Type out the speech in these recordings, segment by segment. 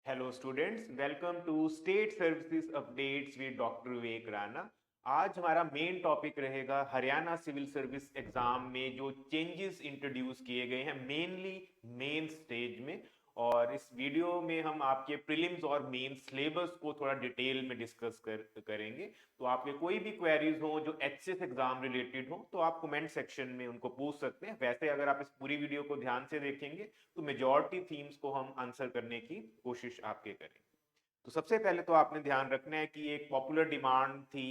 Hello students, welcome to state services updates with doctor Vivek Rana. आज हमारा main topic रहेगा Haryana civil service exam में जो चेंजेस इंट्रोड्यूस किए गए हैं मेनली मेन स्टेज में। और इस वीडियो में हम आपके प्रीलिम्स और मेन सिलेबस को थोड़ा डिटेल में डिस्कस करेंगे। तो आपके कोई भी क्वेरीज हो जो एचएस एग्जाम रिलेटेड हो तो आप कमेंट सेक्शन में उनको पूछ सकते हैं। वैसे अगर आप इस पूरी वीडियो को ध्यान से देखेंगे तो मेजॉरिटी थीम्स को हम आंसर करने की कोशिश आपके करेंगे। तो सबसे पहले तो आपने ध्यान रखना है कि एक पॉपुलर डिमांड थी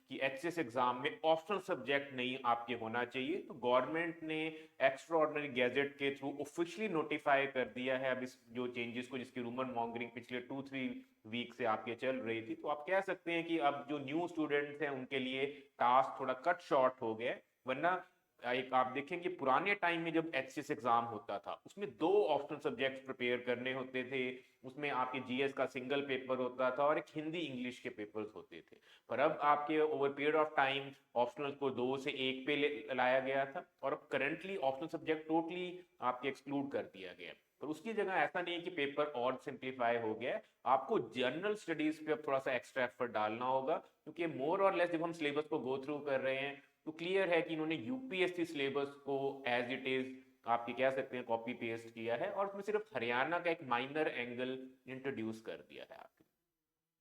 कि एचएस एग्जाम में ऑप्शनल सब्जेक्ट नहीं आपके होना चाहिए। तो गवर्नमेंट ने एक्स्ट्रा ऑर्डिनरी गैजेट के थ्रू ऑफिशियली नोटिफाई कर दिया है अब इस जो चेंजेस को, जिसकी रूमर मॉन्गरिंग पिछले 2-3 वीक से आपके चल रही थी। तो आप कह सकते हैं कि अब जो न्यू स्टूडेंट्स हैं उनके लिए टास्क थोड़ा कट शॉर्ट हो गया। वरना एक आप देखेंगे पुराने टाइम में जब एचएस एग्जाम होता था उसमें दो ऑप्शनल सब्जेक्ट्स प्रिपेयर करने होते थे। उसमें आपके जीएस का सिंगल पेपर होता था और एक हिंदी इंग्लिश के पेपर्स होते थे। पर अब आपके over period of time optional को 2 से 1 पे लाया गया था और अब करंटली ऑप्शनल सब्जेक्ट टोटली आपके एक्सक्लूड कर दिया गया। पर उसकी जगह ऐसा नहीं है कि पेपर और सिंप्लीफाई हो गया है, आपको जनरल स्टडीज पे अब थोड़ा सा एक्स्ट्रा एफर्ट डालना होगा। क्योंकि मोर और लेस जब हम सिलेबस को गो थ्रू कर रहे हैं तो क्लियर है कि इन्होंने यूपीएससी सिलेबस को एज इट इज आपकी कह सकते हैं कॉपी पेस्ट किया है और उसमें सिर्फ हरियाणा का एक माइनर एंगल इंट्रोड्यूस कर दिया है आपके।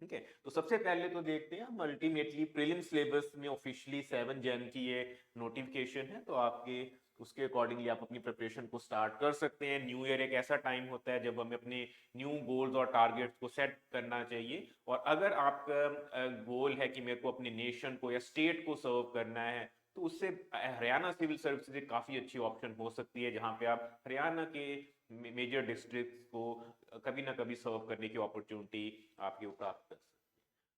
ठीक है, तो सबसे पहले तो देखते हैं हम अल्टीमेटली प्रीलिम सिलेबस में ऑफिशियली 7 जन की ये नोटिफिकेशन है। तो आपके उसके अकॉर्डिंगली आप अपनी प्रिपरेशन को स्टार्ट कर सकते हैं। न्यू ईयर एक ऐसा टाइम होता है जब हमें अपने न्यू गोल्स और टारगेट्स को सेट करना चाहिए। और अगर आपका गोल है कि मेरे को अपने नेशन को या स्टेट को सर्व करना है तो उससे हरियाणा सिविल सर्विसेज एक काफ़ी अच्छी ऑप्शन हो सकती है, जहाँ पे आप हरियाणा के मेजर डिस्ट्रिक्ट्स को कभी ना कभी सर्व करने की अपॉर्चुनिटी आपके ऊपर प्राप्त कर सकते हैं।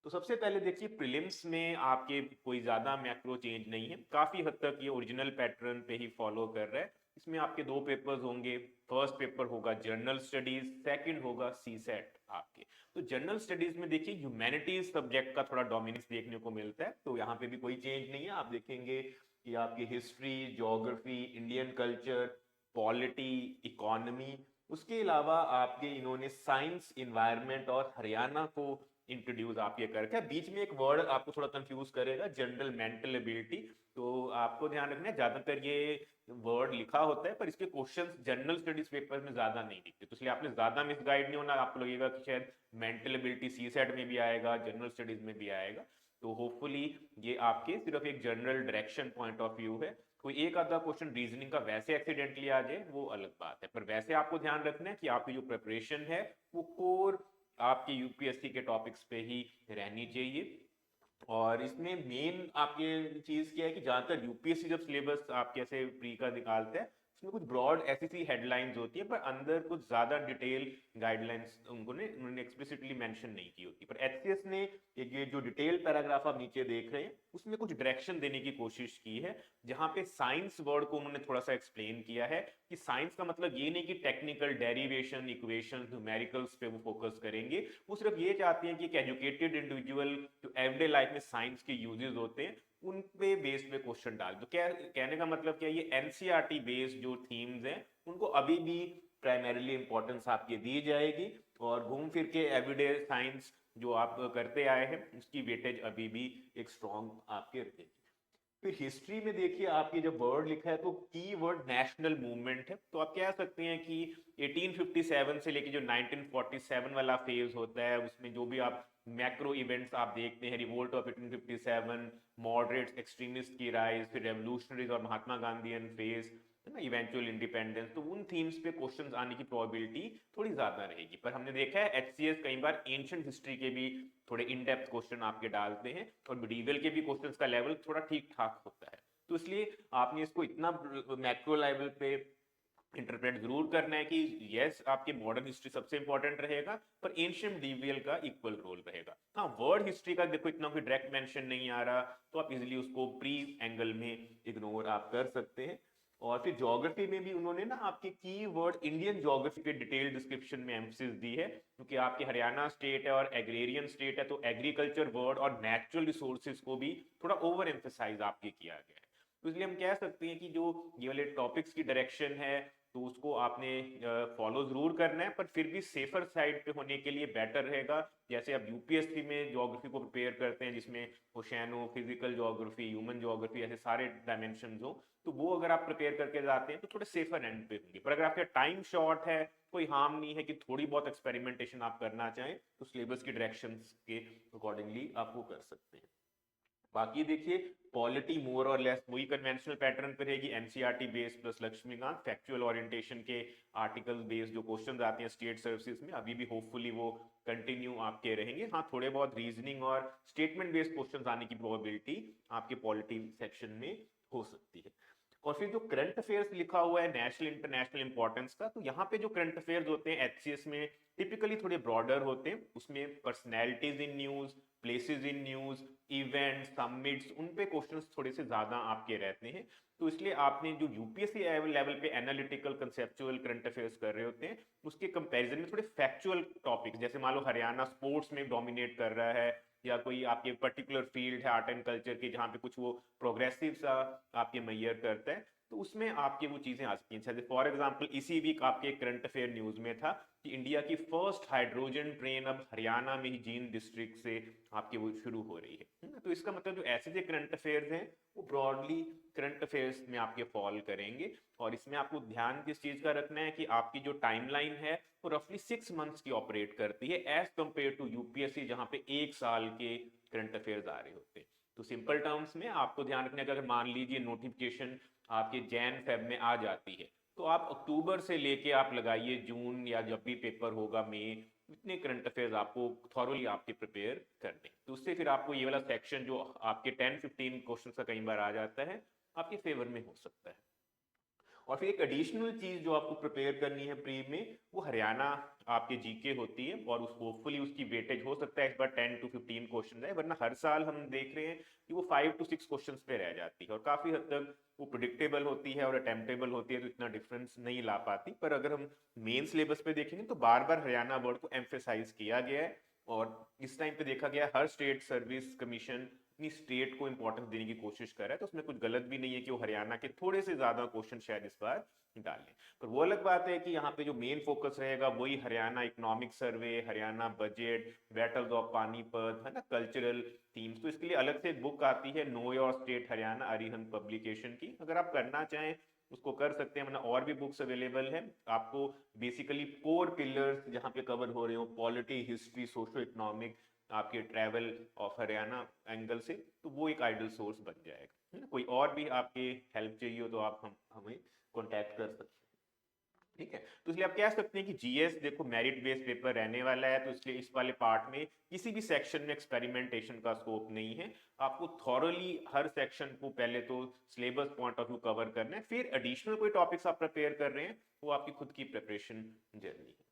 तो सबसे पहले देखिए प्रीलिम्स में आपके कोई ज़्यादा मैक्रो चेंज नहीं है, काफ़ी हद तक ये ओरिजिनल पैटर्न पे ही फॉलो कर रहा है। इसमें आपके दो पेपर्स होंगे। फर्स्ट पेपर होगा जनरल स्टडीज, सेकंड होगा सी सेट आपके। तो जनरल स्टडीज में देखिए ह्यूमैनिटीज सब्जेक्ट का थोड़ा डोमिनेंस देखने को मिलता है, तो यहाँ पे भी कोई चेंज नहीं है। आप देखेंगे कि आपकी history, geography, Indian culture, polity, economy, उसके अलावा आपके इन्होंने साइंस, इन्वायरमेंट और हरियाणा को इंट्रोड्यूस आप ये करके, बीच में एक वर्ड आपको थोड़ा कंफ्यूज करेगा, जनरल मेंटल एबिलिटी। तो आपको ध्यान रखना है ज्यादातर ये वर्ड लिखा होता है पर इसके क्वेश्चंस जनरल स्टडीज पेपर में ज्यादा नहीं दिखते, तो इसलिए आपने ज्यादा मिसगाइड नहीं होना। आपको लगेगा कि शायद मेंटल एबिलिटी सी सेट में भी आएगा, जनरल स्टडीज में भी आएगा। तो होपफुली ये आपके सिर्फ एक general direction point of view है। कोई एक आधा क्वेश्चन रीजनिंग का वैसे एक्सीडेंटली आ जाए वो अलग बात है, पर वैसे आपको ध्यान रखना है कि आपकी जो प्रिपरेशन है वो कोर आपके यूपीएससी के टॉपिक्स पे ही रहनी चाहिए। और इसमें मेन आपके चीज क्या है कि ज्यादातर यूपीएससी जब सिलेबस आपके ऐसे प्री का निकालते हैं उसमें कुछ ब्रॉड ऐसी सी हेडलाइंस होती है पर अंदर कुछ ज्यादा डिटेल गाइडलाइंस उन्होंने एक्सप्लिसिटली मेंशन नहीं की होती। पर एचसीएस ने एक ये जो डिटेल पैराग्राफ आप नीचे देख रहे हैं उसमें कुछ डायरेक्शन देने की कोशिश की है, जहां पे साइंस वर्ड को उन्होंने थोड़ा सा एक्सप्लेन किया है कि साइंस का मतलब ये नहीं कि टेक्निकल डेरिवेशन, इक्वेशन, न्यूमेरिकल्स पे वो फोकस करेंगे। वो सिर्फ ये चाहते हैं कि एक एजुकेटेड इंडिविजुअल जो एवरीडे लाइफ में साइंस के यूजेस होते हैं उन पे बेस पे क्वेश्चन डाल दो। क्या कहने का मतलब क्या, ये एनसीईआरटी बेस्ड जो थीम्स हैं उनको अभी भी प्राइमरीली इंपॉर्टेंस आपकी दी जाएगी और घूम फिर के एवरीडे साइंस जो आप करते आए हैं उसकी वेटेज अभी भी एक स्ट्रॉन्ग आपके रहेगी। फिर हिस्ट्री में देखिए आपके जब वर्ड लिखा है तो की वर्ड नेशनल मूवमेंट है। तो आप कह सकते हैं कि 1857 से लेके जो 1947 वाला फेज होता है उसमें जो भी आप मैक्रो इवेंट्स आप देखते हैं, रिवोल्ट ऑफ 1857, मॉडरेट्स एक्सट्रीमिस्ट की राइज, फिर रेवोल्यूशनरीज और महात्मा गांधीयन फेज, है ना, इवेंचुअल इंडिपेंडेंस, तो उन थीम्स पे क्वेश्चंस आने की प्रोबेबिलिटी थोड़ी ज्यादा रहेगी। पर हमने देखा है एचसीएस कई बार एंशिएंट हिस्ट्री के भी थोड़े इन डेप्थ क्वेश्चन आपके डालते हैं और मिडीवल के भी क्वेश्चंस का लेवल थोड़ा ठीक ठाक होता है। तो इसलिए आपने इसको इतना मैक्रो लेवल पे इंटरप्रेट जरूर करना है कि यस आपके मॉडर्न हिस्ट्री सबसे इंपॉर्टेंट रहेगा पर एंशिएंट मिडीवल का इक्वल रोल रहेगा। हाँ, वर्ड हिस्ट्री का देखो इतना कोई डायरेक्ट मेंशन नहीं आ रहा तो आप इजीली उसको प्री एंगल में इग्नोर आप कर सकते हैं। और फिर ज्योग्राफी में भी उन्होंने ना आपके की वर्ड इंडियन ज्योग्राफी पे डिटेल डिस्क्रिप्शन में एम्फसिस दी है, क्योंकि आपके हरियाणा स्टेट है और एग्रेरियन स्टेट है तो एग्रीकल्चर वर्ड और नेचुरल रिसोर्सेज को भी थोड़ा ओवर एम्फेसाइज आपके किया गया है। तो इसलिए हम कह सकते हैं कि जो ये वाले टॉपिक्स की डायरेक्शन है तो उसको आपने फॉलो जरूर करना है, पर फिर भी सेफर साइड पे होने के लिए बेटर रहेगा। जैसे आप यूपीएससी में ज्योग्राफी को प्रिपेयर करते हैं जिसमें ओशियानो, फिजिकल ज्योग्राफी, ह्यूमन ज्योग्राफी, ऐसे सारे डायमेंशन हो, तो वो अगर आप प्रिपेयर करके जाते हैं तो थोड़े सेफर एंड पे होंगे। पर अगर आपका टाइम शॉर्ट है, कोई हार्म नहीं है कि थोड़ी बहुत एक्सपेरिमेंटेशन आप करना चाहें, तो सिलेबस की डायरेक्शंस के अकॉर्डिंगली आप वो कर सकते हैं। बाकी देखिए पॉलिटी मोर और लेस वही कन्वेंशनल पैटर्न पे रहेगी, NCERT based plus Laxmikanth factual orientation के आर्टिकल बेस्ड जो क्वेश्चंस आते हैं स्टेट सर्विसेज में, अभी भी होपफुली वो कंटिन्यू आपके रहेंगे। हाँ, थोड़े बहुत रीजनिंग और स्टेटमेंट बेस्ड क्वेश्चंस आने की प्रोबेबिलिटी आपके पॉलिटी सेक्शन में हो सकती है। और फिर जो करंट अफेयर्स लिखा हुआ है नेशनल इंटरनेशनल इंपॉर्टेंस का, तो यहाँ पे जो करंट अफेयर्स होते हैं एचसीएस में टिपिकली थोड़े ब्रॉडर होते हैं। उसमें personalities in news, places in news, events, summits, उन पे क्वेश्चंस थोड़े से ज्यादा आपके रहते हैं। तो इसलिए आपने जो यूपीएससी लेवल पे एनालिटिकल कंसेप्चुअल करंट अफेयर्स कर रहे होते हैं, उसके कंपैरिजन में थोड़े फैक्चुअल टॉपिक्स, जैसे मान लो हरियाणा स्पोर्ट्स में डोमिनेट कर रहा है, या कोई आपके पर्टिकुलर फील्ड है आर्ट एंड कल्चर की जहाँ पे कुछ वो प्रोग्रेसिव सा आपके मैयर करता है, तो उसमें आपके वो चीजें आ सकती हैं। फॉर एग्जांपल इसी वीक आपके करंट अफेयर न्यूज में था कि इंडिया की फर्स्ट हाइड्रोजन ट्रेन अब हरियाणा में ही जींद डिस्ट्रिक्ट से आपकी वो शुरू हो रही है। तो इसका मतलब जो ऐसे जो करंट अफेयर्स हैं वो ब्रॉडली करंट अफेयर्स में आपके फॉल करेंगे। और इसमें आपको ध्यान किस चीज का रखना है कि आपकी जो टाइमलाइन है वो रफली 6 मंथ्स की ऑपरेट करती है एज कंपेयर टू यूपीएससी जहां पे 1 साल के करंट अफेयर्स आ रहे होते हैं। तो सिंपल टर्म्स में आपको ध्यान रखना है कि अगर मान लीजिए नोटिफिकेशन आपके जैन फेब में आ जाती है, तो आप अक्टूबर से लेके आप लगाइए जून या जब भी पेपर होगा मई, इतने करंट अफेयर्स आपको थॉरोली आपके प्रिपेयर करने, तो उससे फिर आपको ये वाला सेक्शन जो आपके 10-15 क्वेश्चन का कई बार आ जाता है आपके फेवर में हो सकता है। और फिर एक एडिशनल चीज जो आपको प्रिपेयर करनी है प्री में, वो हरियाणा आपके जीके होती है, और उस होपफुली उसकी वेटेज हो सकता है इस बार 10 to 15 क्वेश्चन है, वरना हर साल हम देख रहे हैं कि वो 5 to 6 क्वेश्चन पे रह जाती है और काफी हद तक वो प्रिडिक्टेबल होती है और अटेम्प्टेबल होती है, तो इतना डिफरेंस नहीं ला पाती। पर अगर हम मेन सिलेबस पे देखेंगे तो बार बार हरियाणा वर्ड को एम्फेसाइज किया गया है, और इस टाइम पे देखा गया हर स्टेट सर्विस कमीशन अपनी स्टेट को इंपॉर्टेंस देने की कोशिश कर रहा है, तो उसमें कुछ गलत भी नहीं है कि वो हरियाणा के थोड़े से ज्यादा क्वेश्चन शायद इस बार डालें। पर वो अलग बात है कि यहाँ पे जो मेन फोकस रहेगा वही Haryana economic survey, Haryana budget, battles of Panipat, है ना, कल्चरल थीम्स। तो इसके लिए अलग से एक बुक आती है know your state Haryana, Arihant publication की, अगर आप करना चाहें उसको कर सकते हैं, वरना और भी बुक्स अवेलेबल है। आपको बेसिकली 4 पिलर्स जहाँ पे कवर हो रहे हो, पॉलिटी, हिस्ट्री, सोशो इकोनॉमिक, आपके ट्रैवल ऑफ हरियाणा एंगल से, तो वो एक आइडल सोर्स बन जाएगा, है ना। कोई और भी आपके हेल्प चाहिए हो तो आप हमें कॉन्टैक्ट कर सकते हैं, ठीक है। तो इसलिए आप कह सकते हैं कि जीएस देखो मेरिट बेस्ड पेपर रहने वाला है, तो इसलिए इस वाले पार्ट में किसी भी सेक्शन में एक्सपेरिमेंटेशन का स्कोप नहीं है। आपको थॉरली हर सेक्शन को पहले तो syllabus point of view cover करना है, फिर एडिशनल कोई टॉपिक्स आप प्रिपेयर कर रहे हैं वो आपकी खुद की प्रिपरेशन जर्नी है।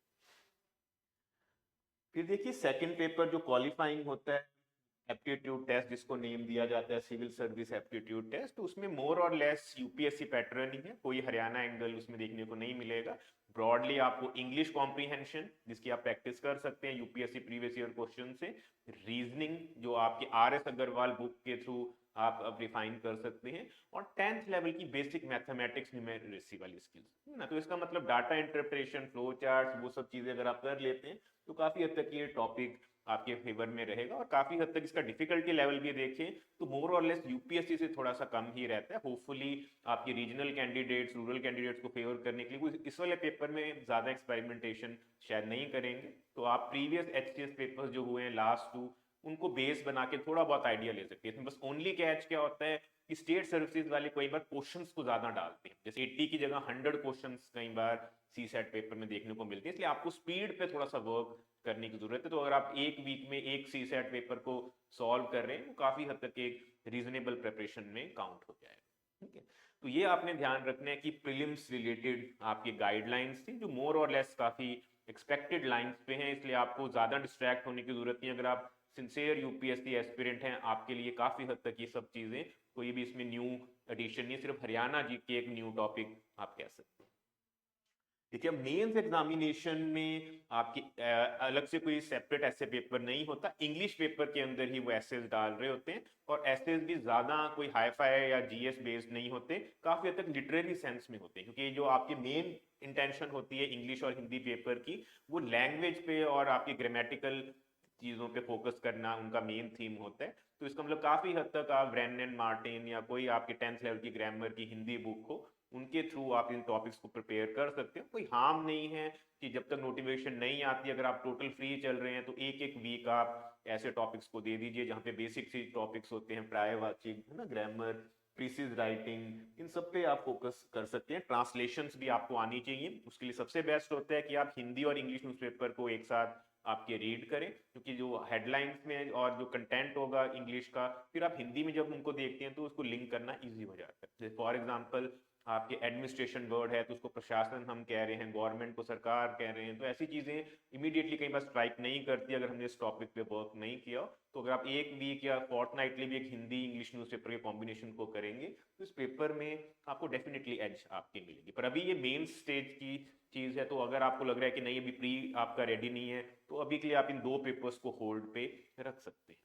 फिर देखिए सेकंड पेपर जो क्वालिफाइंग होता है, एप्टीट्यूड टेस्ट जिसको नेम दिया जाता है सिविल सर्विस एप्टीट्यूड टेस्ट, तो उसमें मोर और लेस यूपीएससी पैटर्न ही है, कोई हरियाणा एंगल उसमें देखने को नहीं मिलेगा। ब्रॉडली आपको इंग्लिश कॉम्प्रीहेंशन जिसकी आप प्रैक्टिस कर सकते हैं यूपीएससी प्रीवियस ईयर क्वेश्चन से, रीजनिंग जो आपके आर एस अग्रवाल बुक के थ्रू आप अब रिफाइन कर सकते हैं, और 10th लेवल की बेसिक मैथमेटिक्स न्यूमेरेसी वाली स्किल्स ना। तो इसका मतलब डाटा इंटरप्रिटेशन, फ्लो चार्ट, वो सब चीजें अगर आप कर लेते हैं तो काफी हद तक ये टॉपिक आपके फेवर में रहेगा, और काफी हद तक इसका डिफिकल्टी लेवल भी देखें तो मोर और लेस यूपीएससी से थोड़ा सा कम ही रहता है। होपफुली आपके रीजनल कैंडिडेट्स, रूरल कैंडिडेट्स को फेवर करने के लिए इस वाले पेपर में ज्यादा एक्सपेरिमेंटेशन शायद नहीं करेंगे, तो आप प्रीवियस एचसीएस पेपर्स जो हुए हैं लास्ट 2 उनको बेस बना के थोड़ा बहुत आइडिया ले सकते हैं। इसमें बस ओनली कैच क्या होता है कि स्टेट सर्विसेज वाले कई बार क्वेश्चंस को ज्यादा डालते हैं, जैसे 80 की जगह 100 क्वेश्चंस कई बार सी सेट पेपर में देखने को मिलते हैं, इसलिए आपको स्पीड पे थोड़ा सा वर्क करने की जरूरत है। तो अगर आप एक वीक में एक सी सेट पेपर को सॉल्व कर रहे हैं वो काफी हद तक एक रीजनेबल प्रिपरेशन में काउंट हो जाएगा, ठीक है। तो ये आपने ध्यान रखना है कि प्रीलिम्स रिलेटेड आपकी गाइडलाइंस थी जो मोर और लेस काफी एक्सपेक्टेड लाइंस पे हैं, इसलिए आपको ज्यादा डिस्ट्रैक्ट होने की जरूरत नहीं। अगर आप सिंसियर यूपीएससी एस्पिरेंट हैं आपके लिए काफी हद तक ये सब चीजें कोई भी इसमें न्यू एडिशन नहीं, सिर्फ हरियाणा जी के एक न्यू टॉपिक आप कह सकते हैं। देखिए मेंस एग्जामिनेशन में आपकी अलग से कोई सेपरेट ऐसे पेपर नहीं होता, इंग्लिश पेपर के अंदर ही वो एसेज डाल रहे होते हैं, और एसेज भी ज्यादा कोई हाई फाई या जीएस बेस्ड नहीं होते, काफी हद तक लिटरेरी सेंस में होते हैं, क्योंकि जो आपके मेन इंटेंशन होती है इंग्लिश और हिंदी पेपर की, वो लैंग्वेज पे और आपकी ग्रामेटिकल चीज़ों पे फोकस करना उनका मेन थीम होता है। तो इसका मतलब काफ़ी हद तक आप ब्रेनन मार्टिन या कोई आपके 10th लेवल की ग्रामर की हिंदी बुक हो, उनके थ्रू आप इन टॉपिक्स को प्रिपेयर कर सकते हो। कोई हार्म नहीं है कि जब तक नोटिफिकेशन नहीं आती, अगर आप टोटल फ्री चल रहे हैं तो एक एक वीक आप ऐसे टॉपिक्स को दे दीजिए जहाँ पे बेसिक सी टॉपिक्स होते हैं, पर्यायवाची है ना, ग्रामर, प्रीसीज राइटिंग, इन सब पे आप फोकस कर सकते हैं। ट्रांसलेशंस भी आपको आनी चाहिए, उसके लिए सबसे बेस्ट होता है कि आप हिंदी और इंग्लिश न्यूज़पेपर को एक साथ आपके रीड करें, क्योंकि जो हेडलाइंस में और जो कंटेंट होगा इंग्लिश का, फिर आप हिंदी में जब उनको देखते हैं तो उसको लिंक करना इजी हो जाता है। फॉर एग्जांपल आपके एडमिनिस्ट्रेशन वर्ड है तो उसको प्रशासन हम कह रहे हैं, गवर्नमेंट को सरकार कह रहे हैं, तो ऐसी चीज़ें इमीडिएटली कई बार स्ट्राइक नहीं करती अगर हमने इस टॉपिक पे वर्क नहीं किया। तो अगर आप एक वीक या फोर्टनाइटली भी एक हिंदी इंग्लिश न्यूज़पेपर के कॉम्बिनेशन को करेंगे तो इस पेपर में आपको डेफिनेटली एज आपकी मिलेगी। पर अभी ये मेन स्टेज की चीज़ है, तो अगर आपको लग रहा है कि नहीं अभी प्री आपका रेडी नहीं है, तो अभी के लिए आप इन 2 पेपर्स को होल्ड पे रख सकते हैं।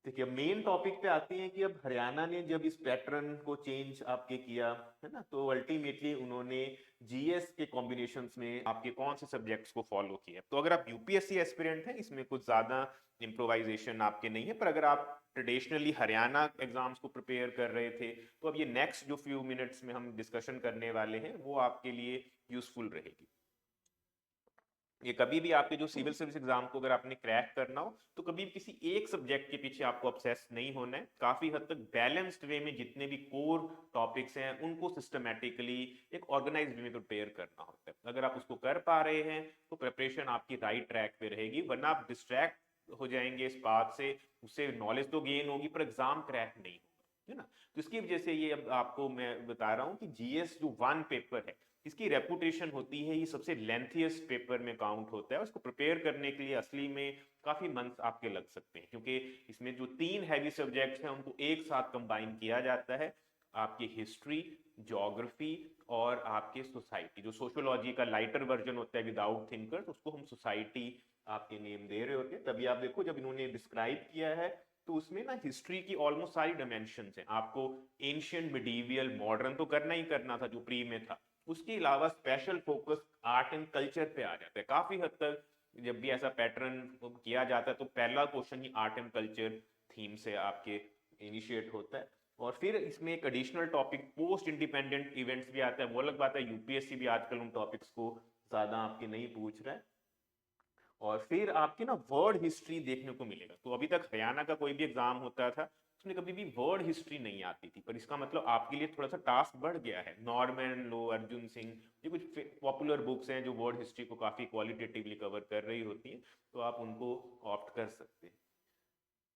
देखिए अब मेन टॉपिक पे आते हैं कि अब हरियाणा ने जब इस पैटर्न को चेंज आपके किया है ना, तो अल्टीमेटली उन्होंने जीएस के कॉम्बिनेशंस में आपके कौन से सब्जेक्ट्स को फॉलो किया। तो अगर आप यूपीएससी एस्पिरेंट हैं, इसमें कुछ ज्यादा इम्प्रोवाइजेशन आपके नहीं है, पर अगर आप ट्रेडिशनली हरियाणा एग्जाम्स को प्रिपेयर कर रहे थे, तो अब ये नेक्स्ट जो फ्यू मिनट्स में हम डिस्कशन करने वाले हैं वो आपके लिए यूजफुल रहेगी। ये कभी भी आपके जो सिविल सर्विस एग्जाम को अगर आपने क्रैक करना हो, तो कभी भी किसी एक सब्जेक्ट के पीछे आपको ऑब्सेस नहीं होना है। काफी हद तक बैलेंस्ड वे में जितने भी कोर टॉपिक्स हैं उनको सिस्टमैटिकली एक ऑर्गेनाइज्ड वे में प्रिपेयर करना होता है। अगर आप उसको कर पा रहे हैं तो प्रिपरेशन आपकी राइट ट्रैक पे रहेगी, वरना आप डिस्ट्रैक्ट हो जाएंगे इस बात से, उससे नॉलेज तो गेन होगी पर एग्जाम क्रैक नहीं होगा, है ना। तो इसकी वजह से ये अब आपको मैं बता रहा हूँ कि जीएस जो 1 पेपर है, इसकी रेपुटेशन होती है ये सबसे लेंथीएस्ट पेपर में काउंट होता है। उसको प्रिपेयर करने के लिए असली में काफी मंथ्स आपके लग सकते हैं, क्योंकि इसमें जो 3 हैवी सब्जेक्ट्स हैं उनको एक साथ कंबाइन किया जाता है। आपकी हिस्ट्री, ज्योग्राफी और आपके सोसाइटी, जो सोशियोलॉजी का लाइटर वर्जन होता है विदाउट थिंकर्स, उसको हम सोसाइटी आपके नेम दे रहे होते हैं। तभी आप देखो जब इन्होंने डिस्क्राइब किया है तो उसमें ना हिस्ट्री की ऑलमोस्ट सारी डायमेंशंस हैं। आपको एंशियंट, मिडीवियल, मॉडर्न तो करना ही करना था जो प्री में था, उसके अलावा special focus art and culture पे आ जाता है। काफी हद तक जब भी ऐसा पैटर्न किया जाता है तो पहला question he art and culture theme से आपके इनिशिएट होता है। और फिर इसमें एक additional topic post independent events भी आता है। वो अलग बात है, यूपीएससी भी आजकल उन टॉपिक्स को ज्यादा आपके नहीं पूछ रहा है। और फिर आपकी ना वर्ड हिस्ट्री देखने को मिलेगा। तो अभी तक हरियाणा का कोई भी एग्जाम होता था उसमें कभी भी वर्ड हिस्ट्री नहीं आती थी, पर इसका मतलब आपके लिए थोड़ा सा टास्क बढ़ गया है। नॉर्मन लो, अर्जुन सिंह, ये कुछ पॉपुलर बुक्स हैं जो वर्ड हिस्ट्री को काफी क्वालिटेटिवली कवर कर रही होती हैं, तो आप उनको ऑप्ट कर सकते हैं।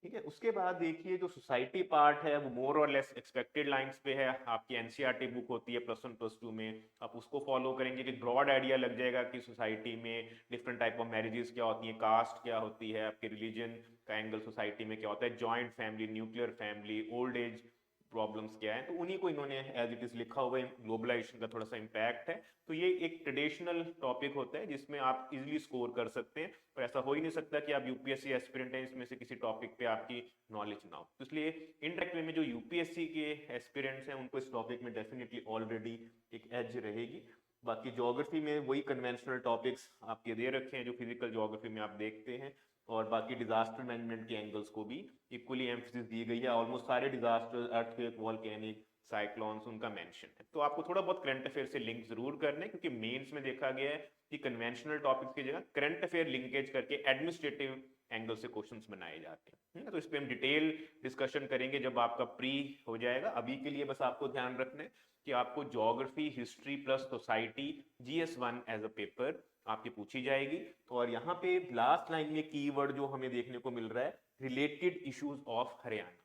ठीक है, उसके बाद देखिए जो सोसाइटी पार्ट है वो मोर और लेस एक्सपेक्टेड लाइंस पे है। आपकी एनसीईआरटी बुक होती है +1 +2 में, आप उसको फॉलो करेंगे कि ब्रॉड आइडिया लग जाएगा कि सोसाइटी में डिफरेंट टाइप ऑफ मैरिजेस क्या होती हैं, कास्ट क्या होती है, आपके रिलीजन का एंगल सोसाइटी में क्या होता है, joint family, nuclear family, old age problems क्या है, तो उन्हीं को इन्होंने एज इट इज लिखा हुआ है। ग्लोबलाइजेशन का थोड़ा सा इम्पैक्ट है, तो ये एक ट्रेडिशनल टॉपिक होता है जिसमें आप इजीली स्कोर कर सकते हैं। पर ऐसा हो ही नहीं सकता कि आप यूपीएससी एस्पिरेंट हैं इसमें से किसी टॉपिक पे आपकी नॉलेज ना हो। तो इसलिए इनडायरेक्ट वे में जो यूपीएससी के एस्पिरेंट्स हैं उनको इस टॉपिक में डेफिनेटली ऑलरेडी एक एज रहेगी। बाकी ज्योग्राफी में वही कन्वेंशनल टॉपिक्स आपके दे रखे हैं जो फिजिकल ज्योग्राफी में आप देखते हैं, और बाकी डिजास्टर मैनेजमेंट के एंगल्स को भी इक्वली एम्फेसिस दी गई है। ऑलमोस्ट सारे डिजास्टर, अर्थक्वेक, वॉल्केनिक, साइक्लोन्स, उनका मेंशन है। तो आपको थोड़ा बहुत करंट अफेयर से लिंक जरूर करने, क्योंकि मेंस में देखा गया है कि कन्वेंशनल टॉपिक्स की जगह करंट अफेयर लिंकेज करके एडमिनिस्ट्रेटिव एंगल से क्वेश्चंस बनाए जाते हैं। तो इस पे हम डिटेल डिस्कशन करेंगे जब आपका प्री हो जाएगा। अभी के लिए बस आपको ध्यान रखना है कि आपको geography, history plus society, GS1 as a paper आपकी पूछी जाएगी। तो और यहाँ पे लास्ट लाइन में कीवर्ड जो हमें देखने को मिल रहा है, रिलेटेड इश्यूज ऑफ हरियाणा।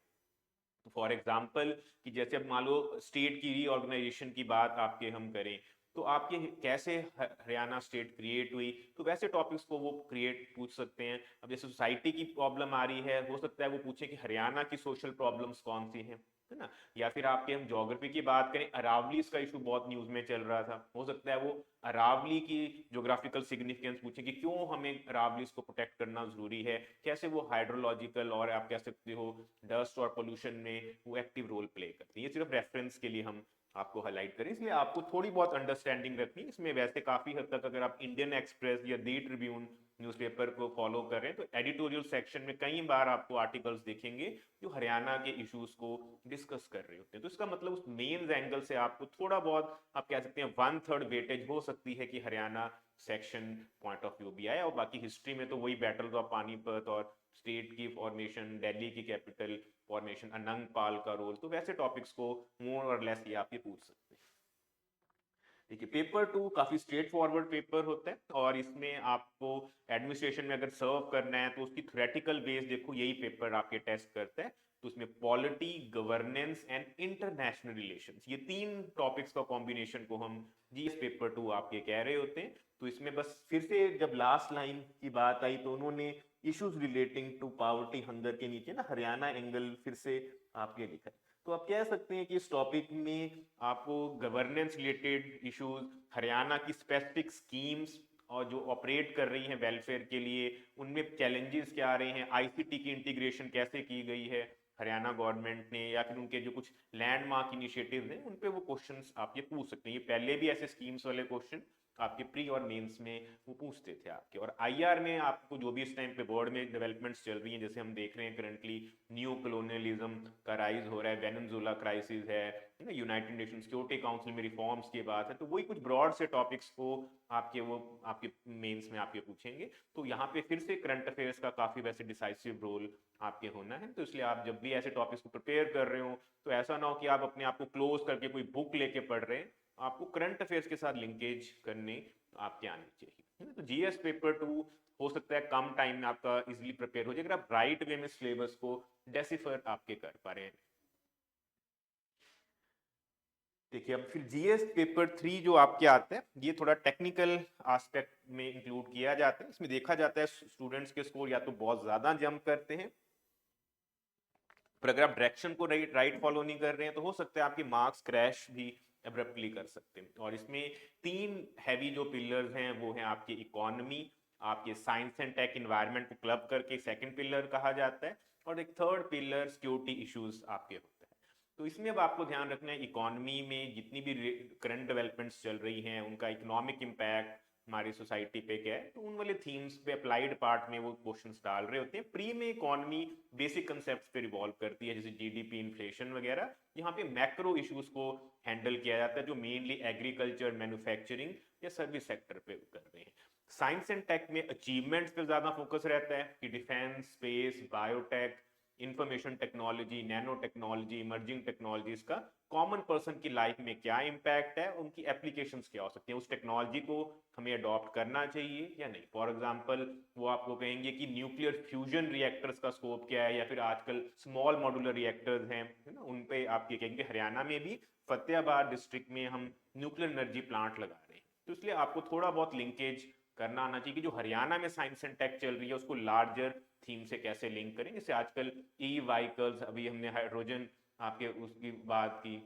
तो फॉर एग्जाम्पल कि जैसे अब मान लो स्टेट की रीऑर्गेनाइजेशन की बात आपके हम करें, तो आपके कैसे हरियाणा स्टेट क्रिएट हुई, तो वैसे टॉपिक्स को वो क्रिएट पूछ सकते हैं। अब जैसे सोसाइटी की प्रॉब्लम आ रही है, हो सकता है वो पूछे कि हरियाणा की सोशल प्रॉब्लम्स कौन सी हैं, है ना। या फिर आपके हम ज्योग्राफी की बात करें, अरावली का इशू बहुत न्यूज में चल रहा था, हो सकता है वो अरावली की ज्योग्राफिकल सिग्निफिकेंस पूछे कि क्यों हमें अरावली को प्रोटेक्ट करना जरूरी है, कैसे वो हाइड्रोलॉजिकल और आप कह सकते हो डस्ट और पोल्यूशन में वो एक्टिव रोल प्ले करती है। ये सिर्फ रेफरेंस के लिए हम आपको हाईलाइट करें, इसलिए आपको थोड़ी बहुत अंडरस्टैंडिंग रखनी है इसमें। वैसे काफी हद तक अगर आप इंडियन एक्सप्रेस या दी ट्रिब्यून न्यूज़पेपर को फॉलो कर रहे हैं तो एडिटोरियल सेक्शन में कई बार आपको आर्टिकल्स दिखेंगे जो हरियाणा के इश्यूज को डिस्कस कर रहे होते हैं। तो इसका मतलब उस मेन एंगल से आपको थोड़ा बहुत आप कह सकते हैं 1/3 वेटेज हो सकती है कि Haryana section point of view भी आए, और बाकी हिस्ट्री में तो वही बैटल्स ऑफ पानीपत और स्टेट की फॉर्मेशन, दिल्ली की कैपिटल फॉर्मेशन, अनंग पाल का रोल, तो वैसे टॉपिक्स को मोर और लेस ये आप ये पूछ सकते हैं। देखिए पेपर 2 काफी स्ट्रेट फॉरवर्ड पेपर होता है, और इसमें आपको एडमिनिस्ट्रेशन में अगर सर्व करना है तो उसकी थ्योरेटिकल बेस देखो यही पेपर आपके टेस्ट करता है। तो उसमें polity, governance and international relations, ये 3 टॉपिक्स का कॉम्बिनेशन को हम जीएस पेपर 2 आपके कह रहे होते हैं। तो इसमें बस फिर से जब लास्ट लाइन की बात आई तो उन्होंने issues relating to poverty hunger के नीचे ना हरियाणा एंगल फिर से आपके लिखा है। तो आप कह सकते हैं कि इस टॉपिक में आपको गवर्नेंस रिलेटेड इश्यूज, हरियाणा की स्पेसिफिक स्कीम्स और जो ऑपरेट कर रही हैं वेलफेयर के लिए उनमें चैलेंजेस क्या आ रहे हैं, आईसीटी की इंटीग्रेशन कैसे की गई है हरियाणा गवर्नमेंट ने, या फिर उनके जो कुछ लैंडमार्क इनिशिएटिव्स हैं उन पे वो क्वेश्चंस आप ये पूछ सकते हैं। ये पहले भी ऐसे स्कीम्स वाले क्वेश्चन आपके प्री और मेंस में वो पूछते थे आपके। और आईआर में आपको जो भी इस टाइम पे वर्ल्ड में डेवलपमेंट्स चल रही हैं, जैसे हम देख रहे हैं करंटली न्यू कॉलोनियलिज्म का राइज हो रहा है, वेनेजुएला क्राइसिस है ना, यूनाइटेड नेशन सिक्योरिटी काउंसिल में रिफॉर्म्स की बात है, तो वही कुछ ब्रॉड से टॉपिक्स को आपके मेंस में आपके पूछेंगे। तो यहाँ पे फिर से करंट अफेयर्स का काफी वैसे डिसाइसिव रोल आपके होना है। तो इसलिए आप जब भी ऐसे टॉपिक्स को प्रिपेयर कर रहे हो तो ऐसा ना हो कि आप अपने आप को क्लोज करके कोई बुक लेके पढ़ रहे हैं, आपको करंट अफेयर्स के साथ लिंकेज करने आपके आने चाहिए। तो जीएस पेपर 2 हो सकता है कम टाइम में आपका इजीली प्रिपेयर हो जाए अगर आप राइट वे में सिलेबस को डेसिफर आपके कर पा रहे हैं। देखिए अब फिर जीएस पेपर 3 जो आपके आता है ये थोड़ा टेक्निकल एस्पेक्ट में इंक्लूड किया जाता है। इसमें देखा जाता है स्टूडेंट्स के स्कोर या तो बहुत ज्यादा जंप करते हैं, पर अगर आप डायरेक्शन को राइट फॉलो नहीं कर रहे हैं तो हो सकता है आपके मार्क्स क्रैश भी एब्रप्टली कर सकते हैं। और इसमें 3 हैवी जो पिलर्स हैं वो हैं आपकी इकोनॉमी, आपके साइंस एंड टेक इन्वायरमेंट को क्लब करके सेकंड पिलर कहा जाता है, और एक थर्ड पिलर सिक्योरिटी इश्यूज आपके होता है। तो इसमें अब आपको ध्यान रखना है इकोनॉमी में जितनी भी करंट डेवलपमेंट्स चल रही हैं उनका इकोनॉमिक इम्पैक्ट हमारी सोसाइटी पे क्या है, तो उन वाले थीम्स पे अप्लाइड पार्ट में वो क्वेश्चंस डाल रहे होते हैं। प्री में इकोनॉमी बेसिक कंसेप्ट पे रिवॉल्व करती है जैसे जीडीपी, इन्फ्लेशन वगैरह। यहाँ पे मैक्रो इश्यूज को हैंडल किया जाता है जो मेनली एग्रीकल्चर, मैन्युफैक्चरिंग या सर्विस सेक्टर पे कर रहे हैं। साइंस एंड टेक में अचीवमेंट्स पे ज्यादा फोकस रहता है कि defence, space, biotech, information technology, nano technology, emerging technologies का कॉमन पर्सन की लाइफ में क्या इम्पैक्ट है, उनकी एप्लीकेशंस क्या हो सकती हैं, उस टेक्नोलॉजी को हमें अडॉप्ट करना चाहिए या नहीं। फॉर एग्जांपल वो आपको कहेंगे कि न्यूक्लियर फ्यूजन रिएक्टर्स का स्कोप क्या है, या फिर आजकल स्मॉल मॉड्यूलर रिएक्टर्स हैं है ना, उन पे आप ये कहेंगे। हरियाणा में भी फतेहाबाद डिस्ट्रिक्ट में हम न्यूक्लियर एनर्जी प्लांट लगा रहे हैं, तो इसलिए आपको थोड़ा बहुत लिंकेज करना आना चाहिए कि जो हरियाणा में साइंस एंड टेक चल रही है उसको लार्जर थीम से कैसे लिंक करें। जैसे आजकल ई व्हीकल्स, अभी हमने हाइड्रोजन आपके उसकी बात की,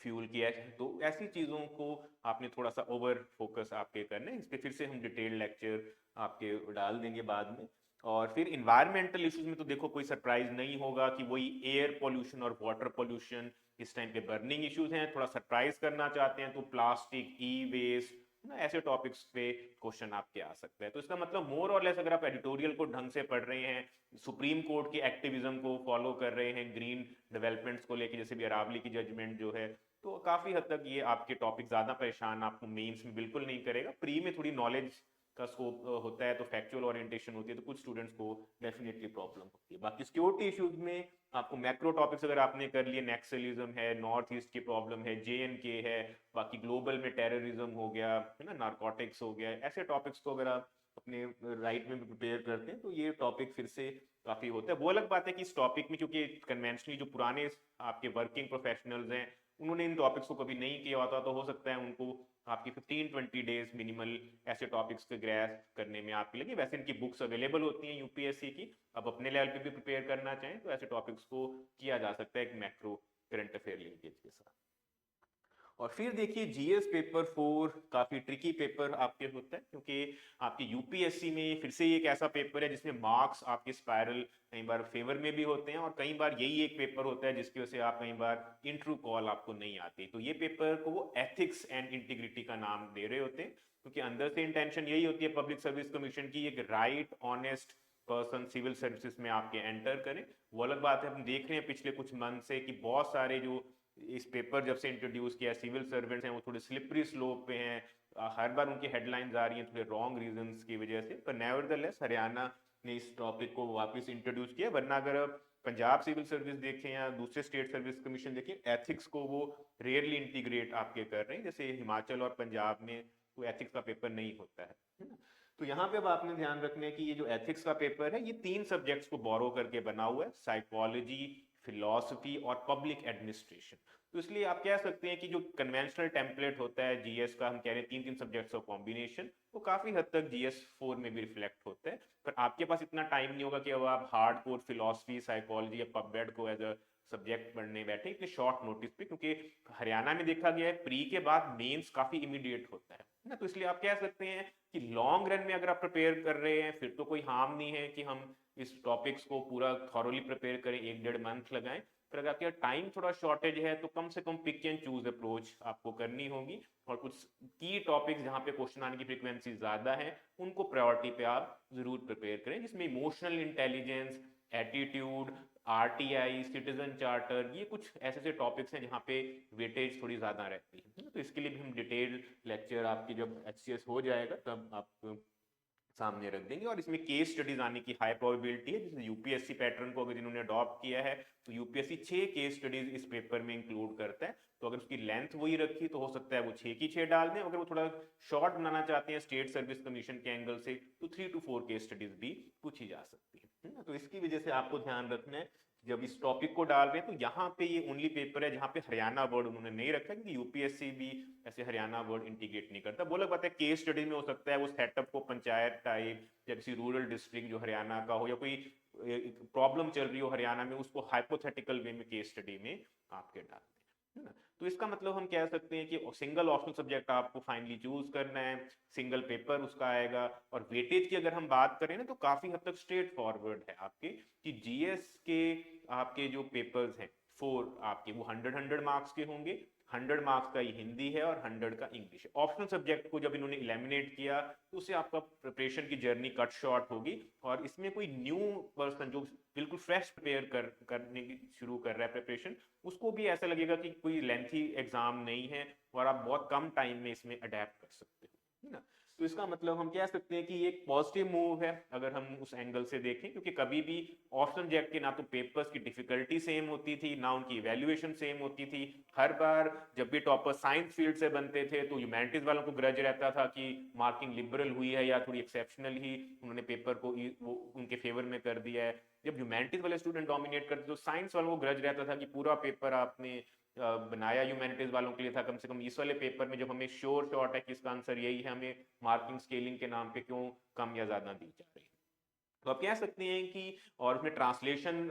फ्यूल किया है, तो ऐसी चीजों को आपने थोड़ा सा ओवर फोकस आपके करने, इस पे फिर से हम डिटेल लेक्चर आपके डाल देंगे बाद में। और फिर इन्वायरमेंटल इश्यूज में तो देखो कोई सरप्राइज नहीं होगा कि वही एयर पोल्यूशन और वाटर पोल्यूशन इस टाइम पे बर्निंग इश्यूज हैं। थोड़ा सरप्राइज करना चाहते हैं तो प्लास्टिक, ई वेस्ट ना, ऐसे टॉपिक्स पे क्वेश्चन आपके आ सकते हैं। तो इसका मतलब मोर और लेस अगर आप एडिटोरियल को ढंग से पढ़ रहे हैं, सुप्रीम कोर्ट की एक्टिविज्म को फॉलो कर रहे हैं, ग्रीन डेवलपमेंट्स को लेके जैसे भी अरावली की जजमेंट जो है, तो काफी हद तक ये आपके टॉपिक ज्यादा परेशान आपको मेंस में बिल्कुल नहीं करेगा। प्री में थोड़ी नॉलेज का स्कोप होता है तो फैक्चुअल ओरिएंटेशन होती है तो कुछ स्टूडेंट्स को डेफिनेटली प्रॉब्लम होती है। बाकी सिक्योरिटी इश्यूज में आपको मैक्रो टॉपिक्स अगर आपने कर लिए, नक्सलिज्म है, नॉर्थ ईस्ट की प्रॉब्लम है, जेएनके है, बाकी ग्लोबल में टेररिज्म हो गया है ना, नारकोटिक्स हो गया, ऐसे टॉपिक्स को अगर आप अपने राइट में प्रिपेयर करते हैं तो ये टॉपिक फिर से काफी होता है। वो अलग बात है कि इस टॉपिक में क्योंकि कन्वेंशनली जो पुराने आपके वर्किंग प्रोफेशनल्स हैं उन्होंने इन टॉपिक्स को कभी नहीं किया होता, तो हो सकता है उनको आपकी 15-20 डेज मिनिमल ऐसे टॉपिक्स को ग्रैस्प करने में आपके लगे। वैसे इनकी बुक्स अवेलेबल होती हैं यूपीएससी की, अब अपने लेवल पे भी प्रिपेयर करना चाहें तो ऐसे टॉपिक्स को किया जा सकता है एक मैक्रो करंट अफेयर लिंकेज के साथ। और फिर देखिए जीएस पेपर 4 काफी ट्रिकी पेपर आपके होता है, क्योंकि आपके यूपीएससी में फिर से एक ऐसा पेपर है जिसमें मार्क्स आपके स्पाइरल कई बार फेवर में भी होते हैं, और कई बार यही एक पेपर होता है जिसकी वजह से आप कई बार इंटरव्यू कॉल आपको नहीं आती। तो ये पेपर को वो एथिक्स एंड इंटीग्रिटी का नाम दे रहे होते हैं, क्योंकि अंदर से इंटेंशन यही होती है पब्लिक सर्विस कमीशन की, एक right honest person civil services में आपके एंटर करें। वो अलग बात है, हम देख रहे हैं पिछले कुछ मंथ से कि बहुत सारे जो इस पेपर जब से इंट्रोड्यूस किया सिविल सर्वेंट्स हैं वो थोड़े स्लिपरी स्लोप पे हैं। हर बार उनकी हेडलाइंस आ रही हैं थोड़े रॉन्ग रीजंस की वजह से, पर नेवरदलेस हरियाणा ने इस टॉपिक को वापस इंट्रोड्यूस किया। वरना अगर आप पंजाब सिविल सर्विस देखें या दूसरे स्टेट सर्विस कमीशन देखें, एथिक्स को वो रेयरली इंटीग्रेट आपके कर रहे हैं, जैसे हिमाचल और पंजाब में कोई एथिक्स का पेपर नहीं होता है ना। तो यहाँ पे अब आपने ध्यान रखना है कि ये जो एथिक्स का पेपर है ये 3 सब्जेक्ट्स को बोरो करके बना हुआ है, साइकोलॉजी, फिलॉसफी और पब्लिक एडमिनिस्ट्रेशन। तो इसलिए आप कह सकते हैं कि जो कन्वेंशनल टेम्पलेट होता है जीएस का, हम कह रहे हैं 3 सब्जेक्ट्स का कॉम्बिनेशन, वो काफी हद तक जीएस 4 में भी रिफ्लेक्ट होता है। पर आपके पास इतना टाइम नहीं होगा कि अब आप हार्ड कोर फिलॉसफी, साइकोलॉजी या पबमेड को एज अ सब्जेक्ट पढ़ने बैठे इतने शॉर्ट नोटिस पे, क्योंकि हरियाणा में देखा गया है प्री के बाद मेंस काफी इमीडिएट होता है ना। तो इसलिए आप कह सकते हैं कि लॉन्ग रन में अगर आप प्रिपेयर कर रहे हैं फिर तो कोई हार्म नहीं है कि हम इस टॉपिक्स को पूरा थॉरोली प्रिपेयर करें, 1-1.5 मंथ लगाएं। पर अगर आपके टाइम थोड़ा शॉर्टेज है तो कम से कम पिक एंड चूज अप्रोच आपको करनी होगी, और कुछ की टॉपिक्स जहां पे क्वेश्चन आने की फ्रीक्वेंसी ज्यादा है उनको प्रायोरिटी पे आप जरूर प्रिपेयर करें, जिसमें emotional intelligence, attitude, RTI, citizen charter, ये कुछ ऐसे ऐसे टॉपिक्स हैं जहाँ पे वेटेज थोड़ी ज्यादा रहती है। तो इसके लिए भी हम डिटेल लेक्चर आपकी जब एचसीएस हो जाएगा तब आप सामने रख देंगे। और इसमें केस स्टडीज आने की हाई प्रोबेबिलिटी है, जैसे यूपीएससी पैटर्न को अगर इन्होंने अडॉप्ट किया है तो यूपीएससी 6 केस स्टडीज इस पेपर में इंक्लूड करता है। तो अगर उसकी लेंथ वही रखी तो हो सकता है वो 6 की 6 डाल दें, अगर वो थोड़ा शॉर्ट बनाना चाहते हैं स्टेट सर्विस कमीशन के एंगल से तो 3 to 4 केस स्टडीज भी पूछी जा सकती है ना। तो इसकी वजह से आपको ध्यान रखना है जब इस टॉपिक को डाल रहे हैं तो यहाँ पे ये ओनली पेपर है जहाँ पे हरियाणा वर्ड उन्होंने नहीं रखा, क्योंकि यूपीएससी भी ऐसे हरियाणा वर्ड इंटीग्रेट नहीं करता। बोला बात है केस स्टडी में हो सकता है वो सेटअप को पंचायत टाइप या किसी रूरल डिस्ट्रिक्ट जो हरियाणा का हो, या कोई प्रॉब्लम चल रही हो हरियाणा में, उसको हाइपोथेटिकल वे में केस स्टडी में आपके डाल दें, है ना। तो इसका मतलब हम कह सकते हैं कि सिंगल ऑप्शनल सब्जेक्ट आपको फाइनली चूज करना है, सिंगल पेपर उसका आएगा। और वेटेज की अगर हम बात करें ना तो काफी हद तक स्ट्रेट फॉरवर्ड है आपके, कि जीएस के आपके जो पेपर्स हैं 4 आपके वो 100 मार्क्स के होंगे। 100 मार्क्स का ही हिंदी है और 100 का इंग्लिश है। ऑप्शनल सब्जेक्ट को जब इन्होंने इलेमिनेट किया तो उससे आपका प्रिपरेशन की जर्नी कट शॉर्ट होगी, और इसमें कोई न्यू पर्सन जो बिल्कुल फ्रेश प्रिपेयर करने की शुरू कर रहा है प्रिपरेशन, उसको भी ऐसा लगेगा कि कोई लेंथी एग्जाम नहीं है और आप बहुत कम टाइम में इसमें अडेप्ट कर सकते हो, है ना। तो इसका मतलब हम कह सकते हैं कि ये एक पॉजिटिव मूव है अगर हम उस एंगल से देखें, क्योंकि कभी भी ऑप्शनल सब्जेक्ट के ना तो पेपर्स की डिफिकल्टी सेम होती थी ना उनकी इवैल्यूएशन सेम होती थी। हर बार जब भी टॉपर साइंस फील्ड से बनते थे तो ह्यूमैनिटीज वालों को ग्रज रहता था कि मार्किंग लिबरल हुई है या थोड़ी एक्सेप्शनल ही उन्होंने पेपर को वो उनके फेवर में कर दिया है। जब ह्यूमैनिटीज वाले स्टूडेंट डोमिनेट करते तो साइंस वालों को ग्रज रहता था कि पूरा पेपर आपने बनाया ह्यूमैनिटीज वालों के लिए था, कम से कम इस वाले पेपर में जब हमें श्योर शॉट है कि इसका आंसर यही है, हमें मार्किंग स्केलिंग के नाम पे क्यों कम या ज्यादा दी जा रही है। तो आप कह सकते हैं कि और उसमें ट्रांसलेशन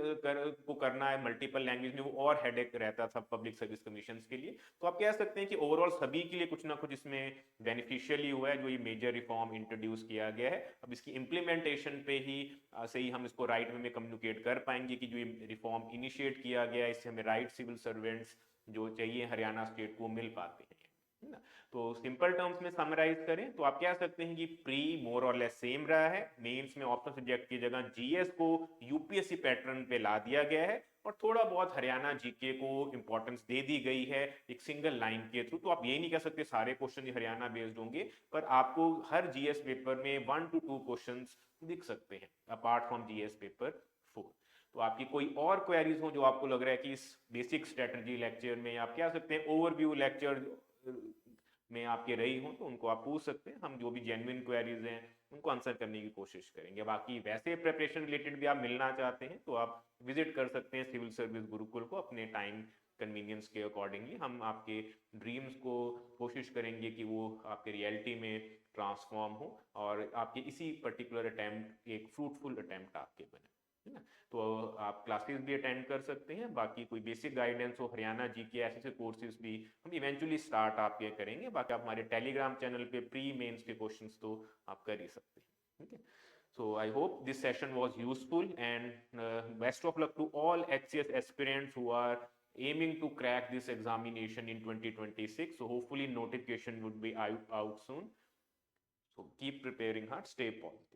को करना है मल्टीपल लैंग्वेज में, वो और हेडेक रहता था पब्लिक सर्विस कमीशन के लिए। तो आप कह सकते हैं कि ओवरऑल सभी के लिए कुछ ना कुछ इसमें बेनिफिशियल ही हुआ है जो ये मेजर रिफॉर्म इंट्रोड्यूस किया गया है। अब इसकी इम्प्लीमेंटेशन पे ही से ही हम इसको राइट वे में कम्युनिकेट कर पाएंगे कि जो ये रिफॉर्म इनिशिएट किया गया है इससे हमें राइट सिविल सर्वेंट्स जो चाहिए हरियाणा स्टेट को मिल पाते हैं, है ना। तो सिंपल टर्म्स में समराइज करें तो आप कह सकते हैं कि प्री मोर और लेस सेम रहा है। मेंस में ऑप्शनल सब्जेक्ट की जगह जीएस को यूपीएससी पैटर्न पे ला दिया गया है, और थोड़ा बहुत हरियाणा जीके को इंपॉर्टेंस दे दी गई है एक सिंगल लाइन के थ्रू। तो आप ये नहीं कह सकते सारे क्वेश्चन हरियाणा बेस्ड होंगे, पर आपको हर जीएस पेपर में 1 to 2 क्वेश्चन दिख सकते हैं अपार्ट फ्रॉम जीएस पेपर 4। तो आपकी कोई और क्वेरीज हो जो आपको लग रहा है कि इस बेसिक स्ट्रेटजी लेक्चर में आप कह सकते हैं ओवरव्यू लेक्चर में आपके रही हो तो उनको आप पूछ सकते हैं। हम जो भी जेन्युइन क्वेरीज हैं उनको आंसर करने की कोशिश करेंगे। बाकी वैसे प्रिपरेशन रिलेटेड भी आप मिलना चाहते हैं तो आप विजिट कर सकते हैं सिविल सर्विस गुरुकुल को अपने टाइम कन्वीनियंस के अकॉर्डिंगली। हम आपके ड्रीम्स को कोशिश करेंगे कि वो आपके रियलिटी में ट्रांसफॉर्म हो और आपके इसी पर्टिकुलर अटेम्प्ट एक फ्रूटफुल अटेम्प्ट आपके बने। है ना। तो आप क्लासेस भी अटेंड कर सकते हैं, बाकी कोई बेसिक गाइडेंस हो हरियाणा जी के ऐसे कोर्सेज भी हम इवेंचुअली स्टार्ट आपके करेंगे। बाकी आप हमारे टेलीग्राम चैनल पे प्री मेंस के क्वेश्चंस तो आप कर ही सकते हैं, ठीक है। So I hope this session was useful, and best of luck to all HCS aspirants who are aiming to crack this examination in 2026. So hopefully notification would be out soon. So keep preparing hard, stay positive.